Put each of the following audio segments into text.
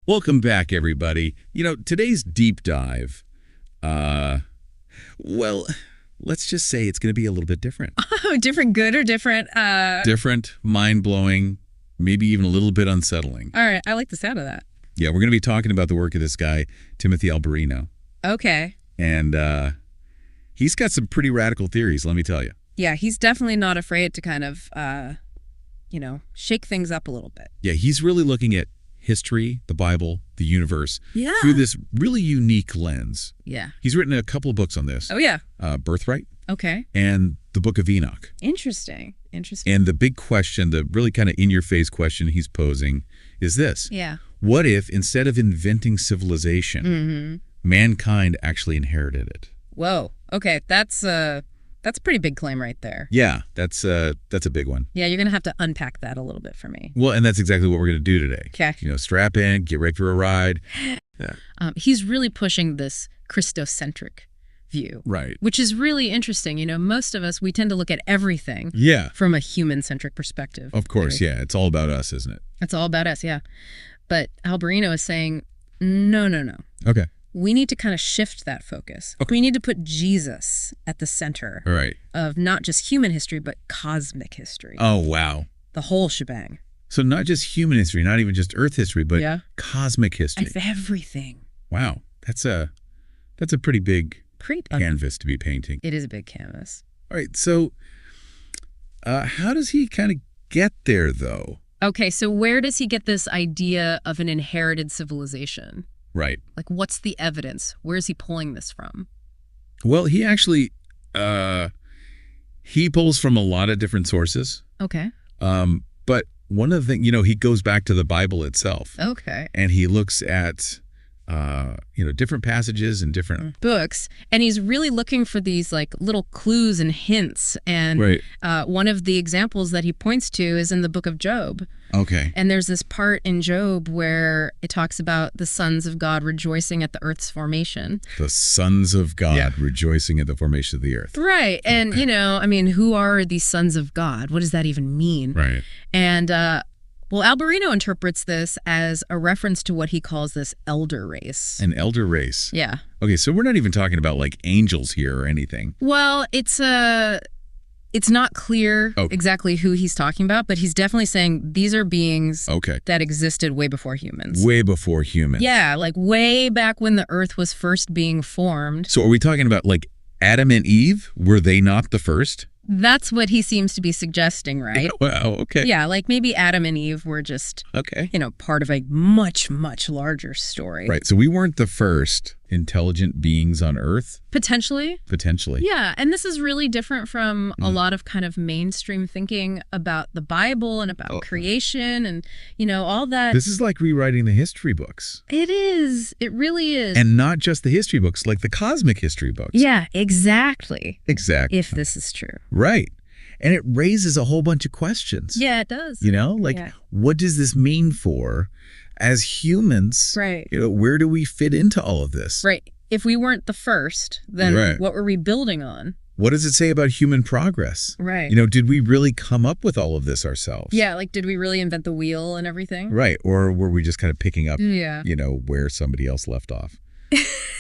Welcome back, everybody. Today's deep dive, well, let's just say it's going to be a little bit different. Oh, different good or different? Different, mind-blowing, maybe even a little bit unsettling. All right, I like the sound of that. Yeah, we're going to be talking about the work of this guy, Timothy Alberino. Okay. And he's got some pretty radical theories, let me tell you. Yeah, he's definitely not afraid to kind of, shake things up a little bit. Yeah, he's really looking at history, the Bible, the universe, Yeah. through this really unique lens. Yeah. He's written a couple of books on this. Oh, yeah. Birthright. Okay. And the Book of Enoch. Interesting. And the big question, the really kind of in-your-face question he's posing is this. Yeah. What if, instead of inventing civilization, mankind actually inherited it? Whoa. Okay, that's a pretty big claim right there. Yeah, that's a big one. Yeah, you're going to have to unpack that a little bit for me. Well, and that's exactly what we're going to do today. Okay. Strap in, get ready for a ride. Yeah. He's really pushing this Christocentric view. Right. Which is really interesting. Most of us, we tend to look at everything from a human-centric perspective. Of course, yeah. It's all about us, isn't it? It's all about us, yeah. But Alberino is saying, no. Okay. We need to kind of shift that focus. Okay. We need to put Jesus at the center of not just human history, but cosmic history. Oh, wow. The whole shebang. So not just human history, not even just Earth history, but cosmic history. Of everything. Wow. That's a pretty big canvas to be painting. It is a big canvas. All right. So how does he kind of get there, though? Okay. So where does he get this idea of an inherited civilization? Right. Like, what's the evidence? Where is he pulling this from? Well, he actually, he pulls from a lot of different sources. Okay. But one of the things, he goes back to the Bible itself. Okay. And he looks at, different passages and different books. And he's really looking for these like little clues and hints. And one of the examples that he points to is in the book of Job. Okay. And there's this part in Job where it talks about the sons of God rejoicing at the earth's formation. The sons of God rejoicing at the formation of the earth. Right. And, who are these sons of God? What does that even mean? Right. And, Alberino interprets this as a reference to what he calls this elder race. An elder race. Yeah. Okay, so we're not even talking about like angels here or anything. Well, it's not clear exactly who he's talking about, but he's definitely saying these are beings that existed way before humans. Way before humans. Yeah, like way back when the earth was first being formed. So are we talking about like Adam and Eve? Were they not the first? That's what he seems to be suggesting, right? Wow, okay. Yeah, like maybe Adam and Eve were just, part of a much, much larger story. Right, so we weren't the first intelligent beings on Earth? Potentially. Yeah, and this is really different from a lot of kind of mainstream thinking about the Bible and about creation and, all that. This is like rewriting the history books. It is. It really is. And not just the history books, like the cosmic history books. Yeah, exactly. Exactly. If this is true. Right. And it raises a whole bunch of questions. Yeah, it does. What does this mean for, as humans, right? Where do we fit into all of this? Right. If we weren't the first, then what were we building on? What does it say about human progress? Right. Did we really come up with all of this ourselves? Yeah, like did we really invent the wheel and everything? Right. Or were we just kind of picking up, where somebody else left off?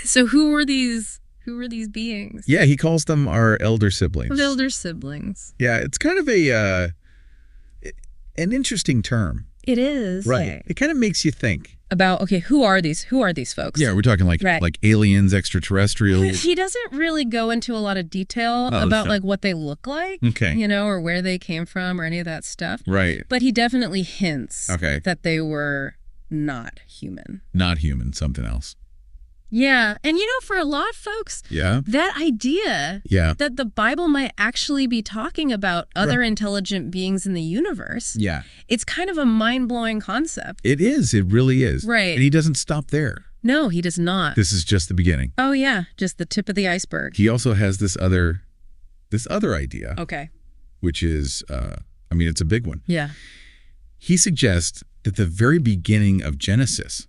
So who were these beings? Yeah, he calls them our elder siblings. Elder siblings. Yeah, it's kind of an interesting term. It is. Right. Okay. It kind of makes you think. About, who are these folks? Yeah, we're talking like aliens, extraterrestrials. He doesn't really go into a lot of detail about like what they look like, or where they came from or any of that stuff. Right. But he definitely hints that they were not human. Not human, something else. Yeah. And for a lot of folks, that idea that the Bible might actually be talking about other intelligent beings in the universe, it's kind of a mind-blowing concept. It is. It really is. Right. And he doesn't stop there. No, he does not. This is just the beginning. Oh, yeah. Just the tip of the iceberg. He also has this other idea. Okay. Which is, it's a big one. Yeah. He suggests that the very beginning of Genesis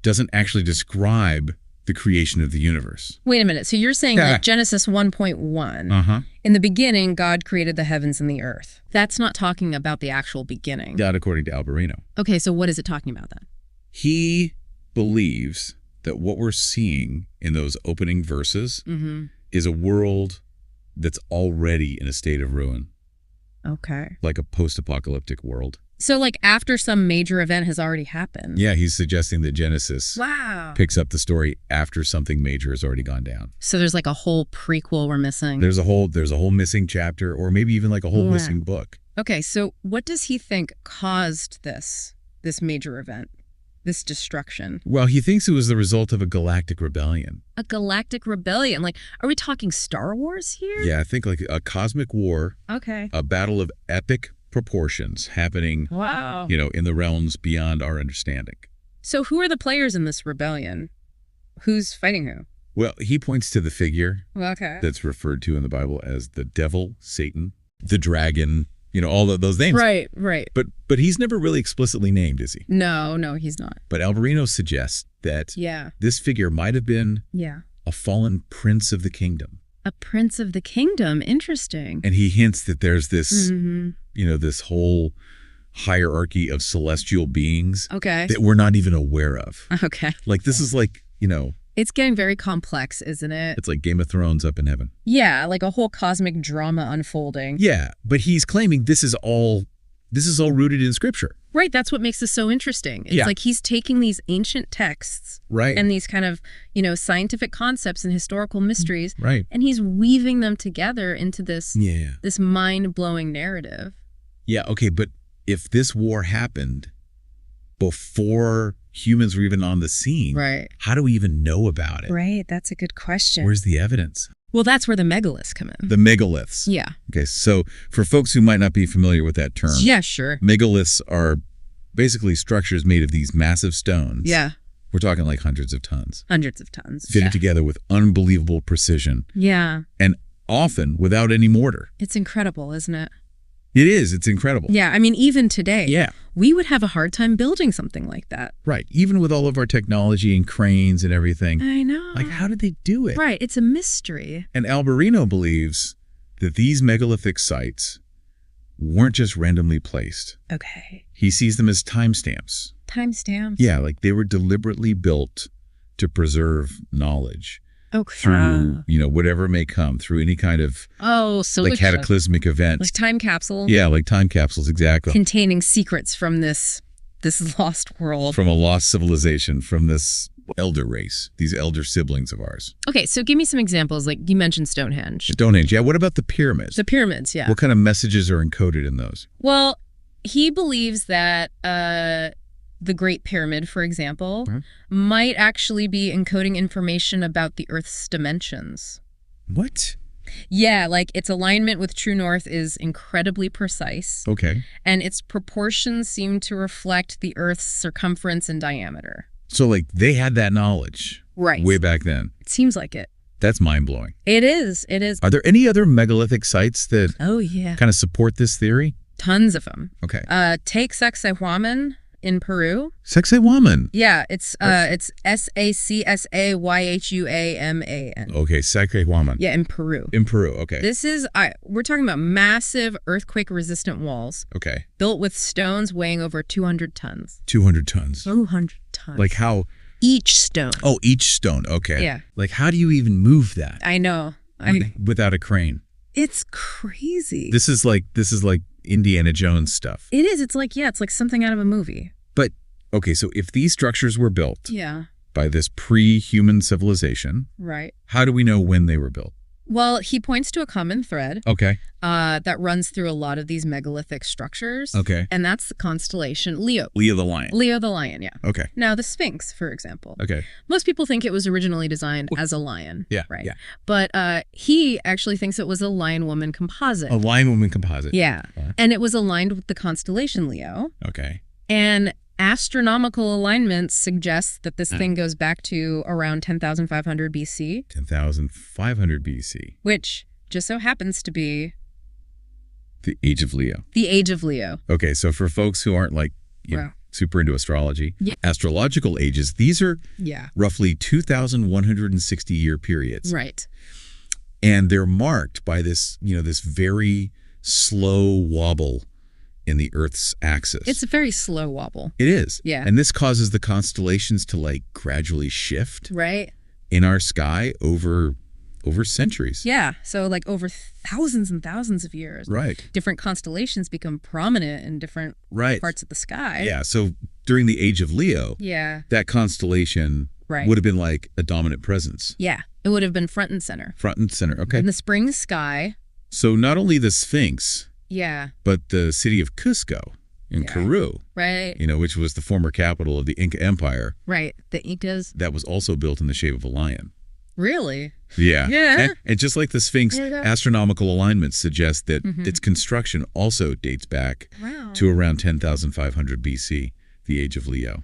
doesn't actually describe the creation of the universe. Wait a minute. So you're saying that Genesis 1.1, in the beginning, God created the heavens and the earth. That's not talking about the actual beginning. Not according to Alberino. Okay, so what is it talking about then? He believes that what we're seeing in those opening verses is a world that's already in a state of ruin. Okay. Like a post-apocalyptic world. So like after some major event has already happened. Yeah, he's suggesting that Genesis picks up the story after something major has already gone down. So there's like a whole prequel we're missing. There's a whole missing chapter, or maybe even like a whole missing book. Okay, so what does he think caused this major event? This destruction? Well, he thinks it was the result of a galactic rebellion. A galactic rebellion? Like, are we talking Star Wars here? Yeah, I think like a cosmic war. Okay. A battle of epic proportions happening, in the realms beyond our understanding. So who are the players in this rebellion? Who's fighting who? Well, he points to the figure that's referred to in the Bible as the devil, Satan, the dragon, all of those names. Right. But he's never really explicitly named, is he? No, he's not. But Alberino suggests that this figure might have been a fallen prince of the kingdom. A prince of the kingdom. Interesting. And he hints that there's this, this whole hierarchy of celestial beings that we're not even aware of. Okay. Like this is like, It's getting very complex, isn't it? It's like Game of Thrones up in heaven. Yeah, like a whole cosmic drama unfolding. Yeah, but he's claiming this is all rooted in Scripture. Right, that's what makes this so interesting. It's like he's taking these ancient texts and these kind of, scientific concepts and historical mysteries, and he's weaving them together into this this mind-blowing narrative. Yeah, okay, but if this war happened before humans were even on the scene, how do we even know about it? Right, that's a good question. Where's the evidence? Well, that's where the megaliths come in. The megaliths. Yeah. Okay, so for folks who might not be familiar with that term. Yeah, sure. Megaliths are basically structures made of these massive stones. Yeah. We're talking like hundreds of tons. Hundreds of tons. Fitted together with unbelievable precision. Yeah. And often without any mortar. It's incredible, isn't it? It is. It's incredible. Yeah. I mean, even today, we would have a hard time building something like that. Right. Even with all of our technology and cranes and everything. I know. Like, how did they do it? Right. It's a mystery. And Alberino believes that these megalithic sites weren't just randomly placed. Okay. He sees them as timestamps. Timestamps? Yeah, like they were deliberately built to preserve knowledge. Okay. Through, whatever may come, through any kind of like cataclysmic event. Like time capsule? Yeah, like time capsules, exactly. Containing secrets from this lost world. From a lost civilization, from this elder race, these elder siblings of ours. Okay, so give me some examples. Like you mentioned Stonehenge. Stonehenge, yeah. What about the pyramids? The pyramids, yeah. What kind of messages are encoded in those? Well, he believes that the Great Pyramid, for example, might actually be encoding information about the Earth's dimensions. What? Yeah, like its alignment with true north is incredibly precise. Okay. And its proportions seem to reflect the Earth's circumference and diameter. So like they had that knowledge way back then. It seems like it. That's mind-blowing. It is. It is. Are there any other megalithic sites that kind of support this theory? Tons of them. Okay. Take Sacsayhuaman in Peru. Sacsayhuaman. Yeah, it's Sacsayhuaman. Okay, Sacsayhuaman. Yeah, in Peru. In Peru, okay. This is we're talking about massive earthquake-resistant walls. Okay. Built with stones weighing over 200 tons. 200 tons. 200 tons. Like how? Each stone. Oh, each stone. Okay. Yeah. Like how do you even move that? I know. Without a crane. It's crazy. This is like Indiana Jones stuff. It is. It's like something out of a movie. But, okay, so if these structures were built by this pre-human civilization, how do we know when they were built? Well, he points to a common thread that runs through a lot of these megalithic structures. Okay. And that's the constellation Leo. Leo the lion. Leo the lion, yeah. Okay. Now, the Sphinx, for example. Okay. Most people think it was originally designed as a lion. Yeah. Right. Yeah. But he actually thinks it was a lion-woman composite. A lion-woman composite. Yeah. And it was aligned with the constellation Leo. Okay. And astronomical alignments suggest that this thing goes back to around 10,500 BC. 10,500 BC. Which just so happens to be the age of Leo. The age of Leo. Okay, so for folks who aren't like super into astrology, astrological ages, these are roughly 2,160 year periods. Right. And they're marked by this, this very slow wobble in the Earth's axis. It's a very slow wobble. It is. Yeah. And this causes the constellations to like gradually shift. Right. In our sky over centuries. Yeah. So like over thousands and thousands of years. Right. Different constellations become prominent in different parts of the sky. Yeah. So during the age of Leo, that constellation would have been like a dominant presence. Yeah. It would have been front and center. Front and center. Okay. In the spring sky. So not only the Sphinx, but the city of Cusco in Peru, which was the former capital of the Inca Empire. Right. The Incas. That was also built in the shape of a lion. Really? Yeah. Yeah. And just like the Sphinx, astronomical alignments suggest that its construction also dates back to around 10,500 BC, the age of Leo.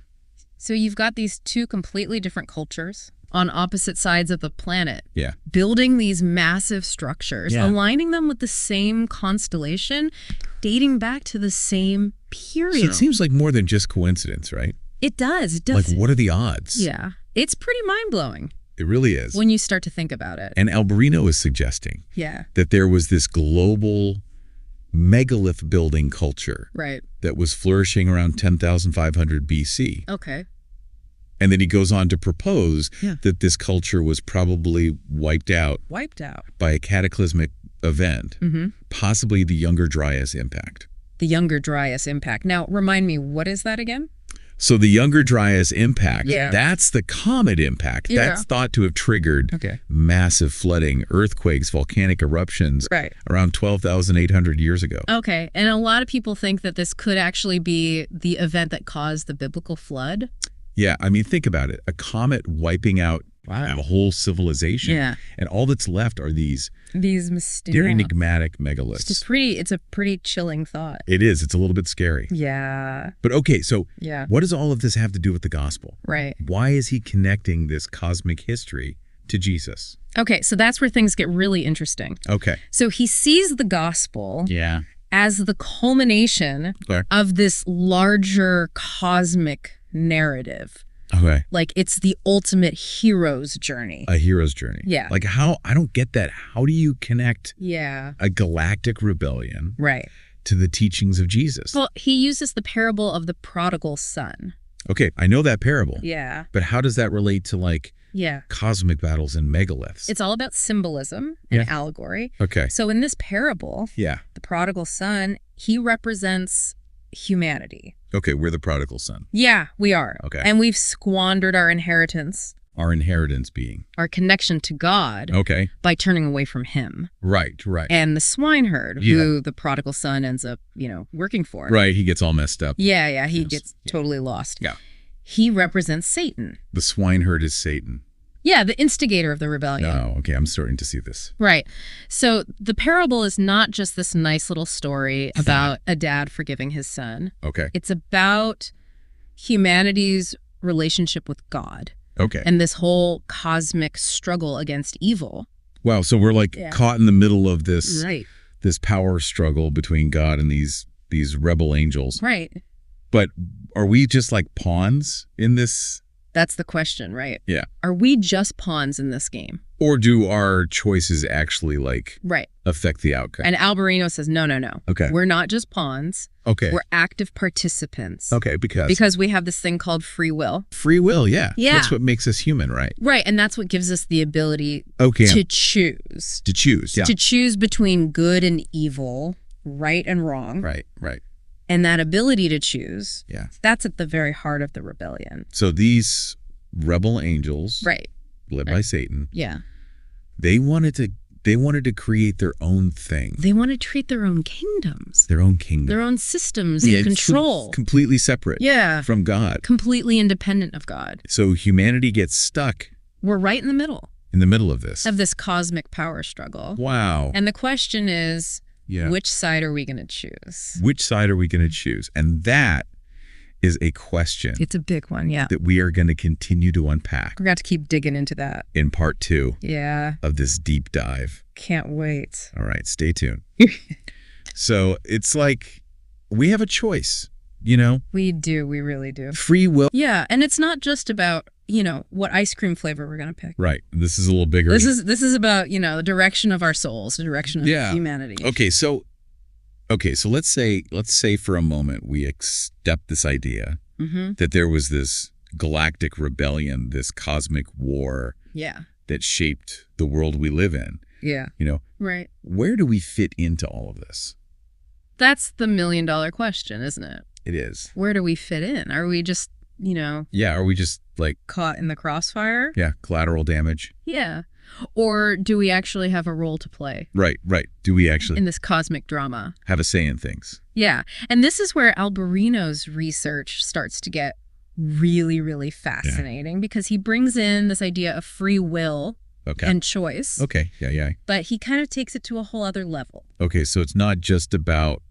So you've got these two completely different cultures on opposite sides of the planet. Yeah. Building these massive structures, aligning them with the same constellation, dating back to the same period. So it seems like more than just coincidence, right? It does. It does. Like, what are the odds? Yeah. It's pretty mind-blowing. It really is. When you start to think about it. And Alberino is suggesting that there was this global megalith building culture that was flourishing around 10,500 BC. Okay. And then he goes on to propose that this culture was probably wiped out by a cataclysmic event, possibly the Younger Dryas impact. The Younger Dryas impact. Now, remind me, what is that again? So the Younger Dryas impact, that's the comet impact. That's thought to have triggered massive flooding, earthquakes, volcanic eruptions around 12,800 years ago. Okay. And a lot of people think that this could actually be the event that caused the biblical flood. Yeah. I mean, think about it. A comet wiping out a whole civilization. Yeah. And all that's left are these mysterious, enigmatic megaliths. It's a pretty chilling thought. It is. It's a little bit scary. Yeah. But okay, so what does all of this have to do with the gospel? Right. Why is he connecting this cosmic history to Jesus? Okay, so that's where things get really interesting. Okay. So he sees the gospel as the culmination of this larger cosmic narrative. Okay. Like it's the ultimate hero's journey. A hero's journey. Yeah. Like how, I don't get that. How do you connect a galactic rebellion to the teachings of Jesus? Well, he uses the parable of the Prodigal Son. Okay, I know that parable. Yeah. But how does that relate to like cosmic battles and megaliths? It's all about symbolism and allegory. Okay. So in this parable, the Prodigal Son, he represents humanity. Okay, we're the prodigal son. Yeah, we are. Okay. And we've squandered our inheritance. Our inheritance being? Our connection to God. Okay. By turning away from him. Right. And the swineherd, who the prodigal son ends up, working for. Right, he gets all messed up. Yeah, he gets totally lost. Yeah. He represents Satan. The swineherd is Satan. Yeah, the instigator of the rebellion. Oh, okay. I'm starting to see this. Right. So the parable is not just this nice little story about a dad forgiving his son. Okay. It's about humanity's relationship with God. Okay. And this whole cosmic struggle against evil. Wow. So we're like caught in the middle of this, this power struggle between God and these rebel angels. Right. But are we just like pawns in this? That's the question, right? Yeah. Are we just pawns in this game? Or do our choices actually affect the outcome? And Alberino says, no. Okay. We're not just pawns. Okay. We're active participants. Okay, because? Because we have this thing called free will. Free will, yeah. That's what makes us human, right? Right, and that's what gives us the ability to choose. To choose, yeah. To choose between good and evil, right and wrong. Right. And that ability to choose, that's at the very heart of the rebellion. So these rebel angels, led by Satan, they wanted to create their own thing. They want to create their own kingdoms. Their own kingdom. Their own systems of control. Completely separate from God. Completely independent of God. So humanity gets stuck. We're right in the middle. In the middle of this. Of this cosmic power struggle. Wow. And the question is, which side are we going to choose? Which side are we going to choose? And that is a question. It's a big one, that we are going to continue to unpack. We're going to have to keep digging into that. In part 2 of this deep dive. Can't wait. All right, stay tuned. So it's like we have a choice, We do. We really do. Free will. Yeah, and it's not just about, what ice cream flavor we're going to pick. Right. This is a little bigger. This is about, the direction of our souls, the direction of humanity. Okay, so Okay, so let's say for a moment we accept this idea that there was this galactic rebellion, this cosmic war that shaped the world we live in. Yeah. Right. Where do we fit into all of this? That's the million-dollar question, isn't it? It is. Where do we fit in? Are we just, Yeah, are we just like... caught in the crossfire? Yeah, collateral damage. Yeah. Or do we actually have a role to play? Right. Do we actually... in this cosmic drama? Have a say in things. Yeah. And this is where Alberino's research starts to get really, really fascinating because he brings in this idea of free will and choice. Okay. Yeah. But he kind of takes it to a whole other level. Okay, so it's not just about,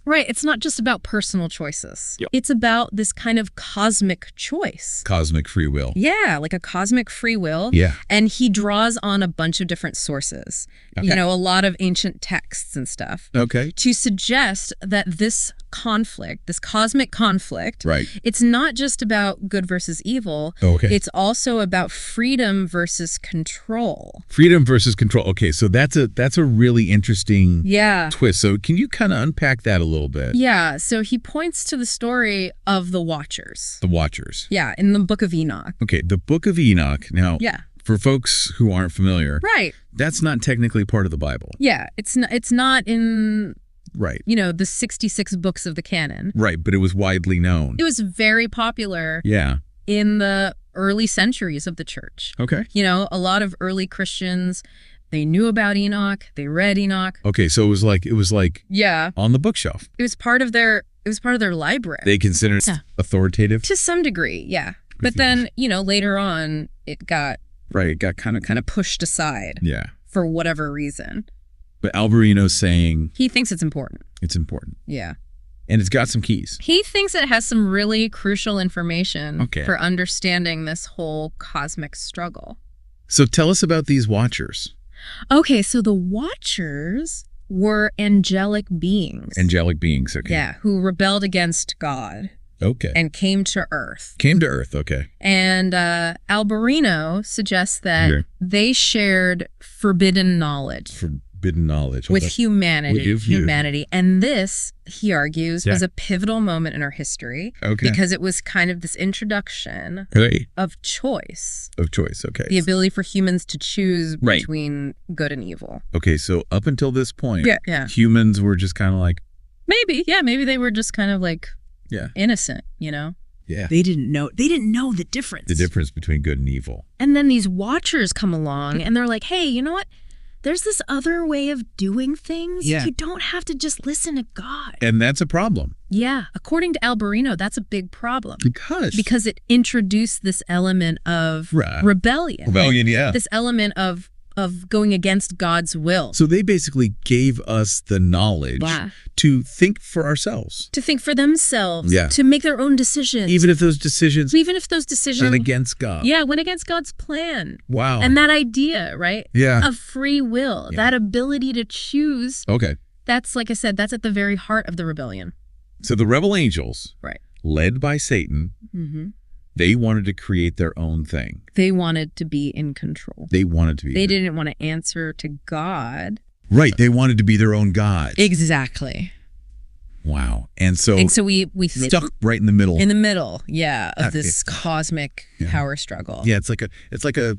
Right. It's not just about personal choices. Yep. It's about this kind of cosmic choice. Cosmic free will. Yeah, like a cosmic free will. Yeah. And he draws on a bunch of different sources, a lot of ancient texts and stuff. Okay. To suggest that this conflict, this cosmic conflict, right. It's not just about good versus evil. Okay. It's also about freedom versus control. Freedom versus control. Okay, so that's a really interesting twist. So can you kind of unpack that a little bit? Yeah, so he points to the story of the Watchers. The Watchers. Yeah, in the Book of Enoch. Okay, the Book of Enoch. Now, for folks who aren't familiar, right, that's not technically part of the Bible. Yeah, it's not in... Right. The 66 books of the canon. Right, but it was widely known. It was very popular in the early centuries of the church. Okay. A lot of early Christians, they knew about Enoch, they read Enoch. Okay, so it was like on the bookshelf. It was part of their library. They considered it authoritative? To some degree, yeah. But then, later on it got kind of pushed aside. Yeah. For whatever reason. But Alberino's saying... he thinks it's important. It's important. Yeah. And it's got some keys. He thinks it has some really crucial information for understanding this whole cosmic struggle. So tell us about these Watchers. Okay, so the Watchers were angelic beings. Angelic beings, okay. Yeah, who rebelled against God. Okay. And came to Earth. Okay. And Alberino suggests that they shared forbidden knowledge. Forbidden knowledge. With humanity. And this, he argues, was a pivotal moment in our history. Okay. Because it was kind of this introduction of choice. Okay. The ability for humans to choose between good and evil. Okay, so up until this point, humans were just kind of like... maybe they were just kind of like... innocent, Yeah. They didn't know the difference. The difference between good and evil. And then these Watchers come along and they're like, hey, you know what? There's this other way of doing things. Yeah. You don't have to just listen to God. And that's a problem. Yeah. According to Alberino, that's a big problem. Because it introduced this element of rebellion. This element of going against God's will. So they basically gave us the knowledge to think for ourselves. To think for themselves. Yeah. To make their own decisions. Even if those decisions went against God. Yeah, went against God's plan. Wow. And that idea, right? Yeah. Of free will. Yeah. That ability to choose. Okay. That's, like I said, that's at the very heart of the rebellion. So the rebel angels, led by Satan, they wanted to create their own thing. They wanted to be in control. They didn't want to answer to God. Right. They wanted to be their own God. Exactly. Wow. And so we stuck right in the middle. In the middle, of this cosmic power struggle. Yeah, it's like a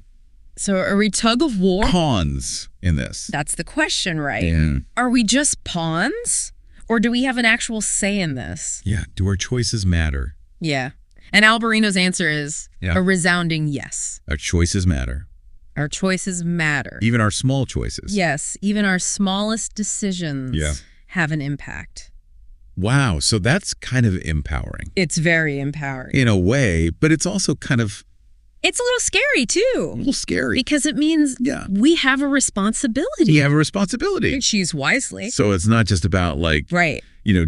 So are we tug of war? Pawns in this. That's the question, right? Yeah. Are we just pawns? Or do we have an actual say in this? Yeah. Do our choices matter? Yeah. And Alberino's answer is a resounding yes. Our choices matter. Our choices matter. Even our small choices. Yes. Even our smallest decisions have an impact. Wow. So that's kind of empowering. It's very empowering. In a way, but it's also kind of... it's a little scary, too. A little scary. Because it means we have a responsibility. You have a responsibility. We choose wisely. So it's not just about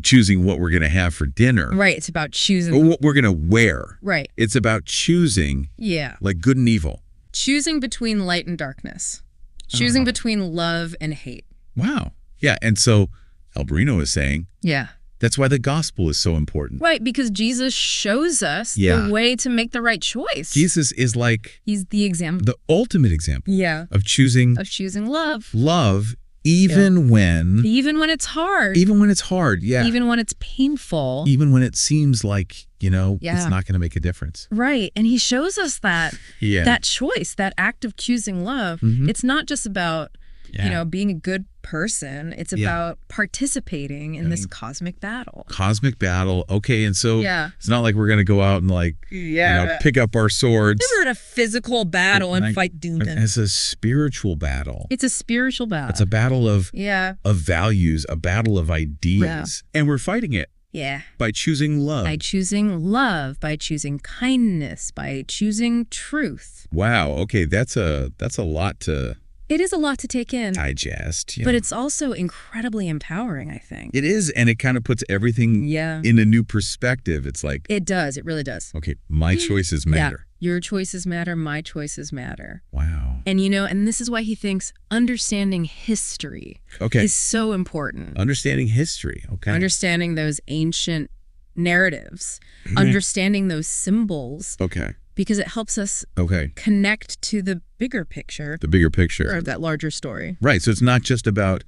choosing what we're going to have for dinner. Right. It's about choosing. Or what we're going to wear. Right. It's about choosing. like good and evil. Choosing between light and darkness. Choosing between love and hate. Wow. Yeah. And so Alberino is saying. Yeah. That's why the gospel is so important. Right, because Jesus shows us the way to make the right choice. Jesus is like... he's the example. The ultimate example. Yeah. Of choosing... love. Love Even when it's hard. Even when it's hard, yeah. Even when it's painful. Even when it seems like, it's not going to make a difference. Right. And he shows us that that choice, that act of choosing love. It's not just about, being a good person. It's about participating in this cosmic battle. Cosmic battle. Okay. And so it's not like we're going to go out and pick up our swords. We're in a physical battle and fight Doomden. It's a spiritual battle. It's a spiritual battle. It's a battle of values, a battle of ideas. And we're fighting it. Yeah. By choosing love. By choosing love, by choosing kindness, by choosing truth. Wow. Okay. That's a lot to... It is a lot to take in. Digest. But it's also incredibly empowering, I think. It is, and it kind of puts everything in a new perspective. It's like... It does. It really does. Okay, my choices matter. Your choices matter. My choices matter. Wow. And, and this is why he thinks understanding history is so important. Understanding history. Okay. Understanding those ancient narratives. Understanding those symbols. Okay. Because it helps us connect to the bigger picture. The bigger picture. Or that larger story. Right. So it's not just about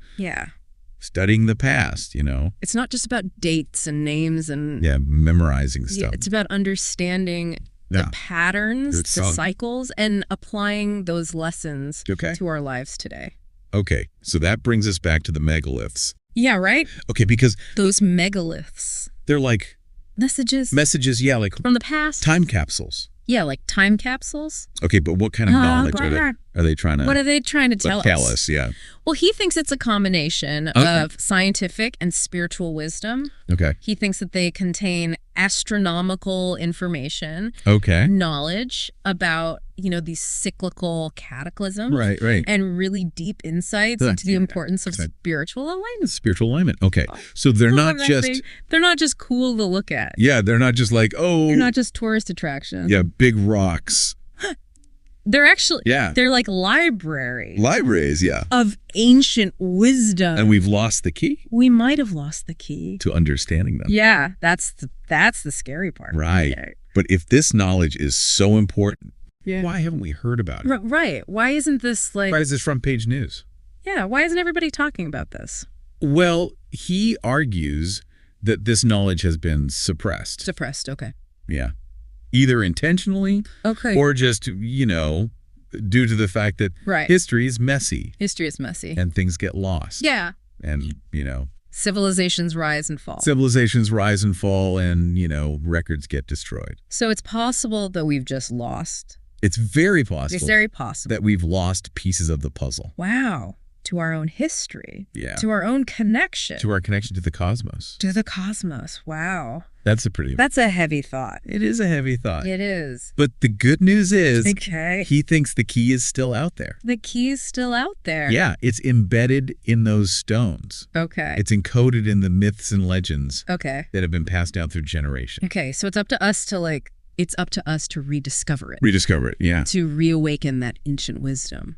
studying the past, It's not just about dates and names and... memorizing stuff. It's about understanding the patterns, the cycles, and applying those lessons to our lives today. Okay. So that brings us back to the megaliths. Yeah, right? Okay, because... Those megaliths. They're like... Messages, like... From the past. Time capsules. Yeah, like time capsules. Okay, but what kind of knowledge are they trying to... What are they trying to tell us? Tell us, yeah. Well, he thinks it's a combination of scientific and spiritual wisdom. Okay. He thinks that they contain astronomical information. Okay. Knowledge about, these cyclical cataclysms. Right. And really deep insights into the importance of spiritual alignment. Spiritual alignment. Okay. So they're not just... They're not just cool to look at. Yeah, they're not just like, They're not just tourist attractions. Yeah, big rocks. They're actually, they're like libraries. Libraries, of ancient wisdom. And we've lost the key. We might have lost the key. To understanding them. Yeah, that's the scary part. Right. Yeah. But if this knowledge is so important, why haven't we heard about it? Right. Why isn't this like... Why is this front page news? Yeah, why isn't everybody talking about this? Well, he argues that this knowledge has been suppressed. Suppressed, okay. Yeah. Either intentionally or just, due to the fact that history is messy. History is messy. And things get lost. Yeah. And, Civilizations rise and fall. Civilizations rise and fall and, records get destroyed. So it's possible that we've just lost. It's very possible. It's very possible. That we've lost pieces of the puzzle. Wow. To our own history. Yeah. To our own connection. To our connection to the cosmos. To the cosmos. Wow. That's a heavy thought. It is a heavy thought. It is. But the good news is he thinks the key is still out there. The key is still out there. Yeah, it's embedded in those stones. Okay. It's encoded in the myths and legends that have been passed down through generations. Okay, so it's up to us to rediscover it. Rediscover it, yeah. To reawaken that ancient wisdom.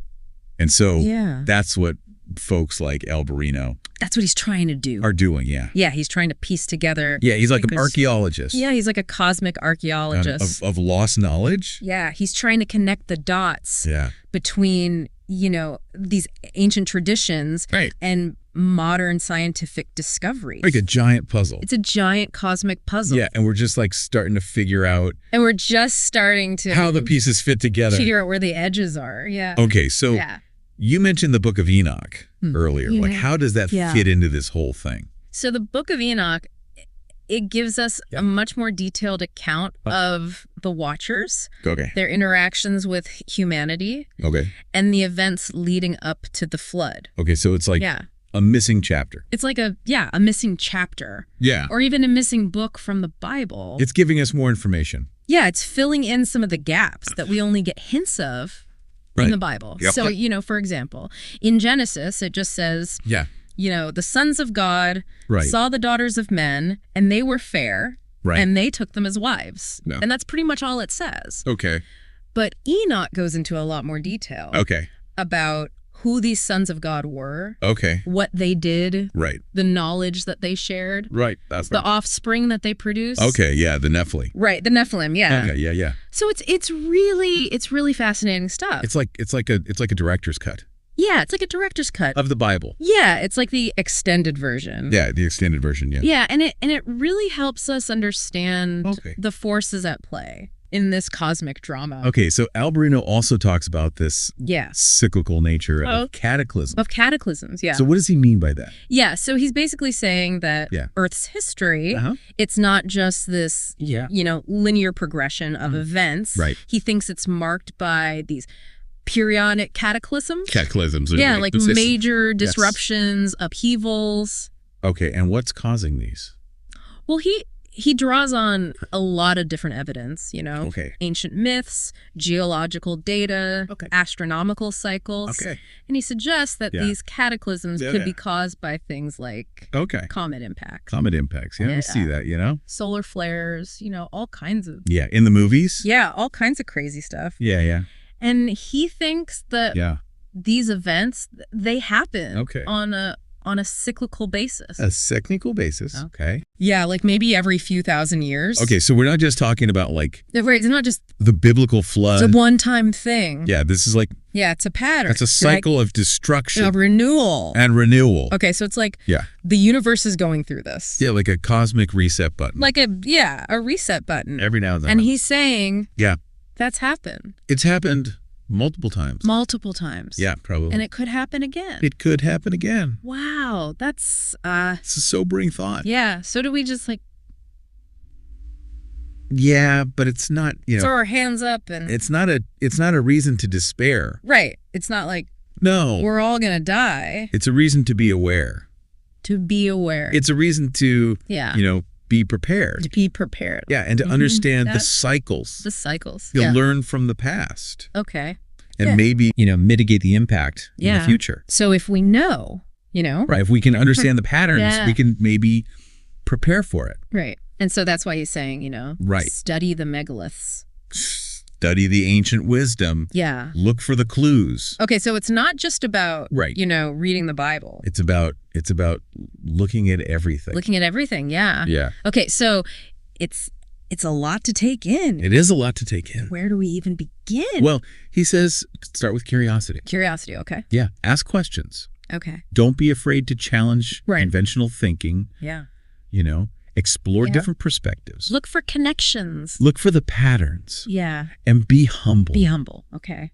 And so that's what folks like Alberino... That's what he's trying to do. Are doing, yeah. Yeah, he's trying to piece together... Yeah, he's like an archaeologist. Yeah, he's like a cosmic archaeologist. Of lost knowledge? Yeah, he's trying to connect the dots between, these ancient traditions and modern scientific discoveries. Like a giant puzzle. It's a giant cosmic puzzle. Yeah, and we're just like starting to figure out... And we're just starting to... How the pieces fit together. Figure out where the edges are, yeah. Okay, so... Yeah. You mentioned the Book of Enoch earlier. Like, how does that fit into this whole thing? So the Book of Enoch, it gives us a much more detailed account of the Watchers, their interactions with humanity, and the events leading up to the flood. Okay, so it's like a missing chapter. It's like a missing chapter. Yeah. Or even a missing book from the Bible. It's giving us more information. Yeah, it's filling in some of the gaps that we only get hints of in the Bible. Yep. So, for example, in Genesis, it just says, the sons of God saw the daughters of men, and they were fair, and they took them as wives. No. And that's pretty much all it says. Okay. But Enoch goes into a lot more detail. About who these sons of God were. What they did. The knowledge that they shared. That's the offspring that they produced. Yeah, the Nephilim. The Nephilim, yeah. Okay, yeah. So it's really fascinating stuff. It's like a director's cut. Yeah, it's like a director's cut. Of the Bible. Yeah, it's like the extended version. Yeah, the extended version, yeah. Yeah, and it really helps us understand the forces at play in this cosmic drama. Okay, so Alberino also talks about this cyclical nature of cataclysm. Of cataclysms, yeah. So what does he mean by that? Yeah, so he's basically saying that Earth's history, it's not just this, linear progression of events. Right. He thinks it's marked by these periodic cataclysms. Cataclysms. Yeah, like major disruptions, upheavals. Okay, and what's causing these? Well, he draws on a lot of different evidence, ancient myths, geological data, astronomical cycles. Okay. And he suggests that these cataclysms could be caused by things like comet impacts. Comet impacts, I see that, Solar flares, all kinds of... Yeah, in the movies? Yeah, all kinds of crazy stuff. Yeah. And he thinks that these events, they happen on a cyclical basis. A cyclical basis, okay. Yeah, like maybe every few thousand years. Okay, so we're not just talking about like... Right, it's not just... the biblical flood. It's a one-time thing. Yeah, this is like... Yeah, it's a pattern. It's a cycle of destruction. Of renewal. And renewal. Okay, so it's like the universe is going through this. Yeah, like a cosmic reset button. Like a reset button. Every now and then. And he's saying... Yeah. That's happened. It's happened multiple times. Multiple times. Yeah, probably. And it could happen again. It could happen again. Wow, that's... it's a sobering thought. Yeah, so do we just like... Yeah, but it's not, throw our hands up and... It's not a reason to despair. Right. It's not like... No. We're all gonna die. It's a reason to be aware. To be aware. It's a reason to, be prepared. To be prepared. Yeah, and to understand the cycles. The cycles. You'll learn from the past. Okay. And maybe, mitigate the impact in the future. So if we know, Right, if we can understand the patterns, we can maybe prepare for it. Right. And so that's why he's saying, right. Study the megaliths. Study the ancient wisdom. Yeah. Look for the clues. Okay, so it's not just about, right. Reading the Bible. It's about looking at everything. Looking at everything, yeah. Yeah. Okay, so it's a lot to take in. It is a lot to take in. Where do we even begin? Well, he says start with curiosity. Curiosity, okay. Yeah, ask questions. Okay. Don't be afraid to challenge conventional thinking. Yeah. Explore different perspectives. Look for connections. Look for the patterns. Yeah. And be humble. Be humble. Okay.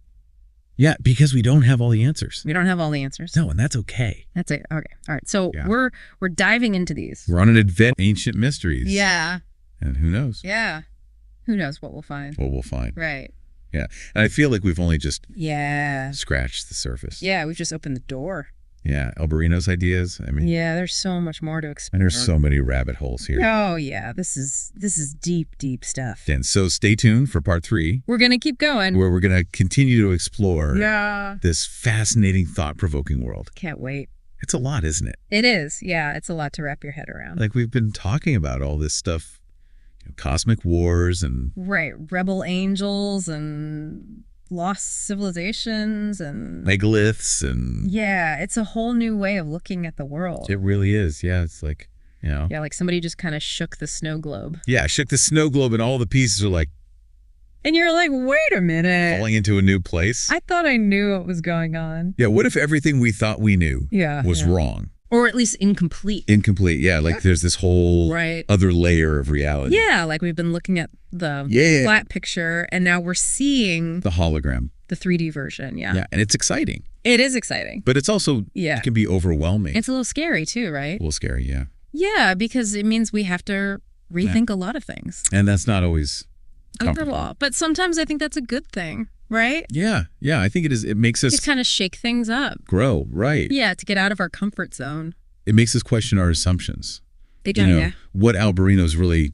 Yeah, because we don't have all the answers. We don't have all the answers. No, and that's okay. That's it. Okay. All right. So we're diving into these. We're on an advent ancient mysteries. Yeah. And who knows? Yeah. Who knows what we'll find. What we'll find. Right. Yeah. And I feel like we've only just scratched the surface. Yeah, we've just opened the door. Yeah, Alberino's ideas. I mean, there's so much more to explore. And there's so many rabbit holes here. Oh yeah, this is deep, deep stuff. And so stay tuned for part 3. We're gonna keep going. Where we're gonna continue to explore this fascinating, thought-provoking world. Can't wait. It's a lot, isn't it? It is. Yeah, it's a lot to wrap your head around. Like we've been talking about all this stuff, cosmic wars and rebel angels and lost civilizations and megaliths and it's a whole new way of looking at the world. It really is. Yeah, it's like like somebody just kind of shook the snow globe. Yeah, shook the snow globe and all the pieces are like, and you're like, wait a minute, falling into a new place. I thought I knew what was going on. Yeah, what if everything we thought we knew was wrong? Or at least incomplete. Yeah, like there's this whole other layer of reality. Yeah, like we've been looking at the flat picture, and now we're seeing... the hologram. The 3D version, Yeah, and it's exciting. It is exciting. But it's also, it can be overwhelming. It's a little scary too, right? A little scary, yeah. Yeah, because it means we have to rethink a lot of things. And that's not always comfortable. Overall. But sometimes I think that's a good thing. Right? Yeah, I think it is. It makes us... just kind of shake things up. Grow, right. Yeah, to get out of our comfort zone. It makes us question our assumptions. They do, What Alberino's really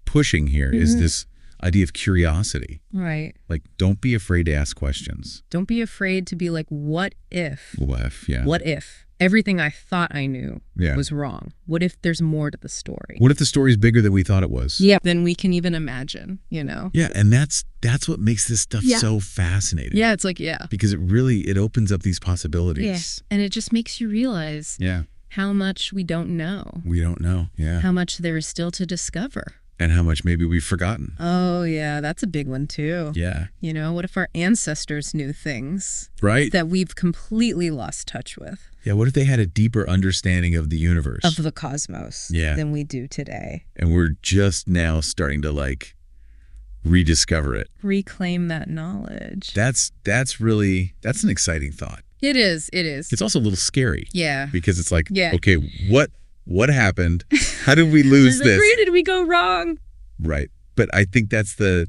pushing here is this idea of curiosity. Right. Like, don't be afraid to ask questions. Don't be afraid to be like, what if? What if, What if everything I thought I knew was wrong? What if there's more to the story? What if the story's bigger than we thought it was? Yeah, than we can even imagine, Yeah, and that's what makes this stuff so fascinating. Yeah, it's like, because it opens up these possibilities. Yeah, and it just makes you realize how much we don't know. We don't know, How much there is still to discover. And how much maybe we've forgotten. Oh, yeah. That's a big one, too. Yeah. You know, what if our ancestors knew things that we've completely lost touch with? Yeah, what if they had a deeper understanding of the universe? Of the cosmos than we do today. And we're just now starting to, like, rediscover it. Reclaim that knowledge. That's an exciting thought. It is. It is. It's also a little scary. Yeah. Because it's like, okay, what happened? How did we lose this? Where did we go wrong? Right. But I think that's the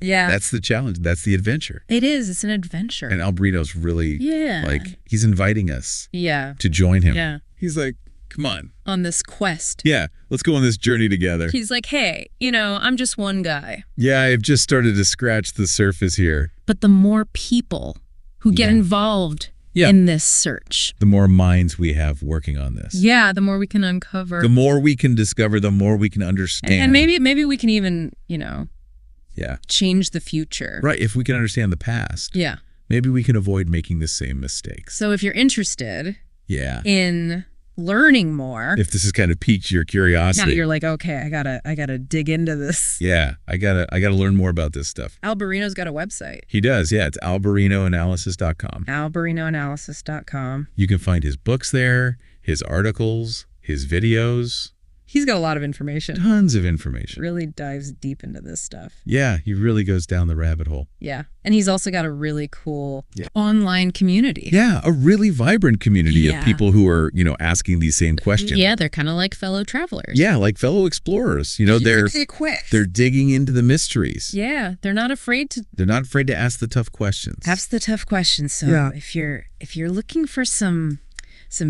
challenge. That's the adventure. It is. It's an adventure. And Alberino's really like, he's inviting us to join him. Yeah. He's like, come on. On this quest. Yeah. Let's go on this journey together. He's like, hey, I'm just one guy. Yeah, I've just started to scratch the surface here. But the more people who get involved in this search, the more minds we have working on this. Yeah, the more we can uncover. The more we can discover, the more we can understand. And maybe we can even, change the future. Right, if we can understand the past. Yeah. Maybe we can avoid making the same mistakes. So if you're interested in learning more, if this has kind of piqued your curiosity, now you're like, okay, I gotta dig into this. Yeah, I gotta learn more about this stuff. Alberino's got a website. He does, yeah. It's alberinoanalysis.com. alberinoanalysis.com. You can find his books there, his articles, his videos. He's got a lot of information. Tons of information. Really dives deep into this stuff. Yeah, he really goes down the rabbit hole. Yeah. And he's also got a really cool online community. Yeah, a really vibrant community of people who are, asking these same questions. Yeah, they're kind of like fellow travelers. Yeah, like fellow explorers. They're digging into the mysteries. Yeah, they're not afraid to ask the tough questions. Ask the tough questions. So if you're looking for some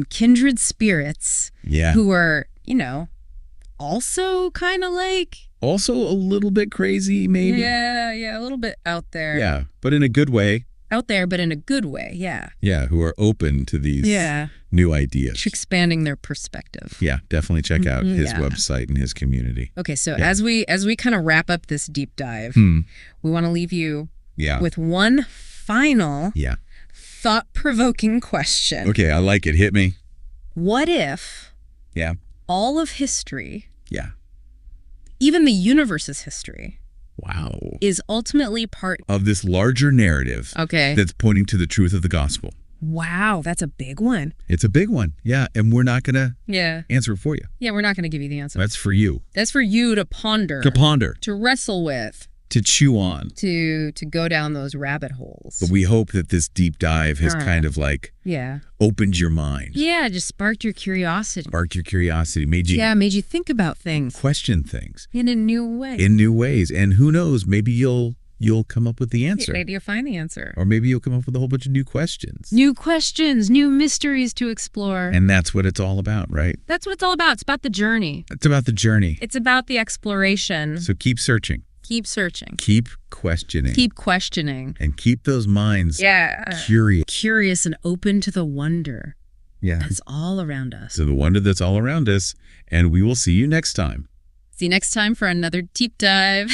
kindred spirits who are, also kind of like... Also a little bit crazy, maybe? Yeah, a little bit out there. Yeah, but in a good way. Out there, but in a good way, yeah. Yeah, who are open to these new ideas. To expanding their perspective. Yeah, definitely check out his website and his community. Okay, so as we kind of wrap up this deep dive, we want to leave you with one final thought-provoking question. Okay, I like it. Hit me. What if... Yeah. All of history, even the universe's history, is ultimately part of this larger narrative that's pointing to the truth of the gospel. Wow, that's a big one. It's a big one, and we're not going to answer it for you. Yeah, we're not going to give you the answer. That's for you. That's for you to ponder. To wrestle with. To chew on. To go down those rabbit holes. But we hope that this deep dive has kind of like opened your mind. Yeah, just sparked your curiosity. Made you think about things. Question things. In a new way. In new ways. And who knows, maybe you'll come up with the answer. Maybe you'll find the answer. Or maybe you'll come up with a whole bunch of new questions. New mysteries to explore. And that's what it's all about, right? That's what it's all about. It's about the journey. It's about the journey. It's about the exploration. So keep searching. Keep searching. Keep questioning. Keep questioning. And keep those minds curious. Curious and open to the wonder that's all around us. So the wonder that's all around us. And we will see you next time. See you next time for another deep dive.